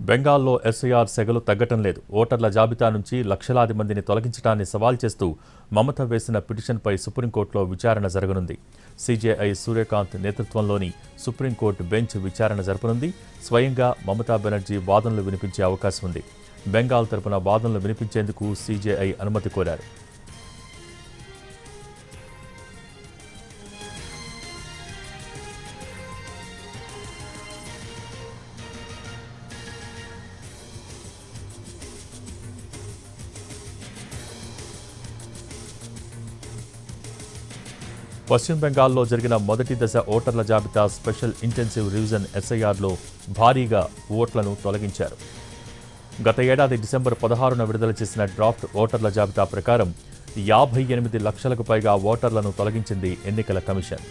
బెంగాల్లో ఎస్ఐఆర్ సెగలు తగ్గటం లేదు. ఓటర్ల జాబితా నుంచి లక్షలాది మందిని తొలగించడాన్ని సవాల్ చేస్తూ మమత వేసిన పిటిషన్పై సుప్రీంకోర్టులో విచారణ జరగనుంది. సీజేఐ సూర్యకాంత్ నేతృత్వంలోని సుప్రీంకోర్టు బెంచ్ విచారణ జరపనుంది. స్వయంగా మమతా బెనర్జీ వాదనలు వినిపించే అవకాశం ఉంది. బెంగాల్ తరపున వాదనలు వినిపించేందుకు సీజేఐ అనుమతి కోరారు. పశ్చిమ బెంగాల్లో జరిగిన మొదటి దశ ఓటర్ల జాబితా స్పెషల్ ఇంటెన్సివ్ రివిజన్ ఎస్ఐఆర్లో భారీగా ఓట్లను తొలగించారు. గత ఏడాది డిసెంబర్ 16న విడుదల చేసిన డ్రాఫ్ట్ ఓటర్ల జాబితా ప్రకారం 58 లక్షలకు పైగా ఓటర్లను తొలగించింది ఎన్నికల కమిషన్.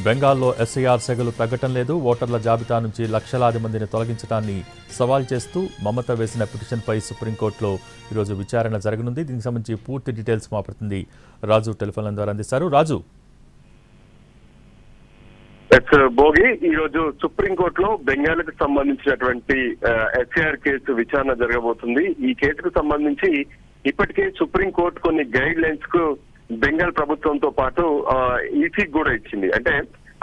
బెంగాల్లో ఎస్ఐఆర్ సెగలు తగ్గటం లేదు. ఓటర్ల జాబితా నుంచి లక్షలాది మందిని తొలగించడాన్ని సవాల్ చేస్తూ మమత వేసిన పిటిషన్పై సుప్రీంకోర్టులో ఈరోజు విచారణ జరగనుంది. దీనికి సంబంధించి పూర్తి డీటెయిల్స్ మా ప్రతినిధి రాజు టెలిఫోన్ ద్వారా అందిస్తారు. రాజు, భోగి ఈరోజు సుప్రీంకోర్టులో బెంగాల్కు సంబంధించినటువంటి ఎస్ఐఆర్ కేసు విచారణ జరగబోతుంది. ఈ కేసుకు సంబంధించి ఇప్పటికే సుప్రీంకోర్టు కొన్ని గైడ్ లైన్స్ కు బెంగాల్ ప్రభుత్వంతో పాటు ఈసీకి కూడా ఇచ్చింది. అంటే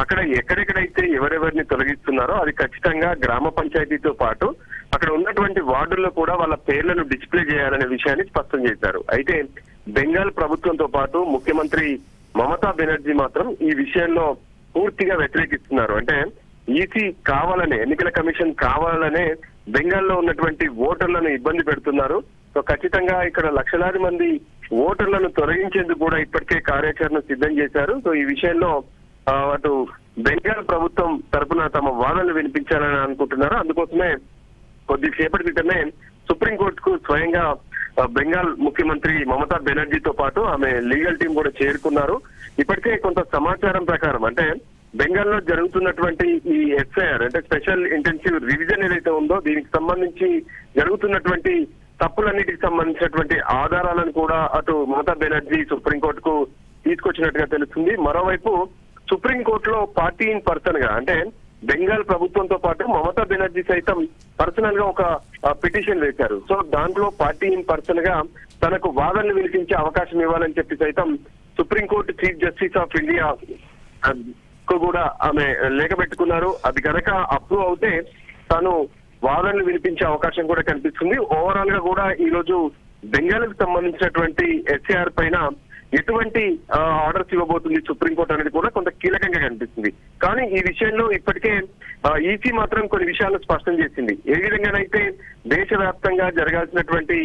అక్కడ ఎక్కడెక్కడైతే ఎవరెవరిని తొలగిస్తున్నారో అది ఖచ్చితంగా గ్రామ పంచాయతీతో పాటు అక్కడ ఉన్నటువంటి వార్డుల్లో కూడా వాళ్ళ పేర్లను డిస్ప్లే చేయాలనే విషయాన్ని స్పష్టం చేశారు. అయితే బెంగాల్ ప్రభుత్వంతో పాటు ముఖ్యమంత్రి మమతా బెనర్జీ మాత్రం ఈ విషయంలో పూర్తిగా వ్యతిరేకిస్తున్నారు. అంటే ఈసీ కావాలనే, ఎన్నికల కమిషన్ కావాలనే బెంగాల్లో ఉన్నటువంటి ఓటర్లను ఇబ్బంది పెడుతున్నారు. సో ఖచ్చితంగా ఇక్కడ లక్షలాది మంది ఓటర్లను తొలగించేందుకు కూడా ఇప్పటికే కార్యాచరణ సిద్ధం చేశారు. సో ఈ విషయంలో అటు బెంగాల్ ప్రభుత్వం తరఫున తమ వాదనలు వినిపించాలని అనుకుంటున్నారు. అందుకోసమే కొద్దిసేపటి క్రితమే సుప్రీంకోర్టుకు స్వయంగా బెంగాల్ ముఖ్యమంత్రి మమతా బెనర్జీతో పాటు ఆమె లీగల్ టీం కూడా చేరుకున్నారు. ఇప్పటికే కొంత సమాచారం ప్రకారం అంటే బెంగాల్లో జరుగుతున్నటువంటి ఈ ఎస్ఐఆర్ అంటే స్పెషల్ ఇంటెన్సివ్ రివిజన్ ఏదైతే ఉందో దీనికి సంబంధించి జరుగుతున్నటువంటి తప్పులన్నిటికి సంబంధించినటువంటి ఆధారాలను కూడా అటు మమతా బెనర్జీ సుప్రీంకోర్టుకు తీసుకొచ్చినట్టుగా తెలుస్తుంది. మరోవైపు సుప్రీంకోర్టులో పార్టీ ఇన్ పర్సన్ గా అంటే బెంగాల్ ప్రభుత్వంతో పాటు మమతా బెనర్జీ సైతం పర్సనల్ గా ఒక పిటిషన్ వేశారు. సో దాంట్లో పార్టీ ఇన్ పర్సన్ గా తనకు వాదనలు వినిపించే అవకాశం ఇవ్వాలని చెప్పి సైతం supreme court chief justice of India కూడా ఆమె లేఖ పెట్టుకున్నారు. అది కనుక అప్రూవ్ అవుతే తాను వాదనలు వినిపించే అవకాశం కూడా కనిపిస్తుంది. ఓవరాల్ గా కూడా ఈ రోజు బెంగాల్కి సంబంధించినటువంటి ఎస్ఐఆర్ పైన ఎటువంటి ఆర్డర్స్ ఇవ్వబోతుంది సుప్రీంకోర్టు అనేది కూడా కొంత కీలకంగా కనిపిస్తుంది. కానీ ఈ విషయంలో ఇప్పటికే ఈసీ మాత్రం కొన్ని విషయాలు స్పష్టం చేసింది. ఏ విధంగానైతే దేశవ్యాప్తంగా జరగాల్సినటువంటి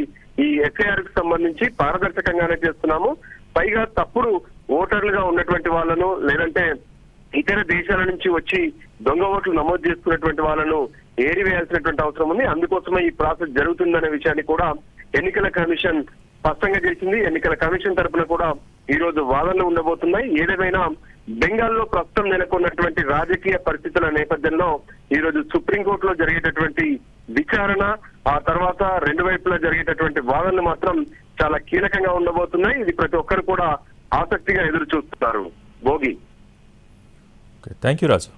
ఈ ఎస్ఐఆర్ కు సంబంధించి పారదర్శకంగానే చేస్తున్నాము, పైగా తప్పుడు ఓటర్లుగా ఉన్నటువంటి వాళ్ళను లేదంటే ఇతర దేశాల నుంచి వచ్చి దొంగ ఓట్లు నమోదు చేసుకున్నటువంటి వాళ్ళను ఏరివేయాల్సినటువంటి అవసరం ఉంది. అందుకోసమే ఈ ప్రాసెస్ జరుగుతుందనే విషయాన్ని కూడా ఎన్నికల కమిషన్ స్పష్టంగా చేసింది. ఎన్నికల కమిషన్ తరఫున కూడా ఈ రోజు వాదనలు ఉండబోతున్నాయి. ఏదేమైనా బెంగాల్లో ప్రస్తుతం నెలకొన్నటువంటి రాజకీయ పరిస్థితుల నేపథ్యంలో ఈ రోజు సుప్రీంకోర్టులో జరిగేటటువంటి విచారణ, ఆ తర్వాత రెండు వైపులా జరిగేటటువంటి వాదనలు మాత్రం చాలా కీలకంగా ఉండబోతున్నాయి. ఇది ప్రతి ఒక్కరు కూడా ఆసక్తిగా ఎదురు చూస్తున్నారు. Bhogi, thank you Raju.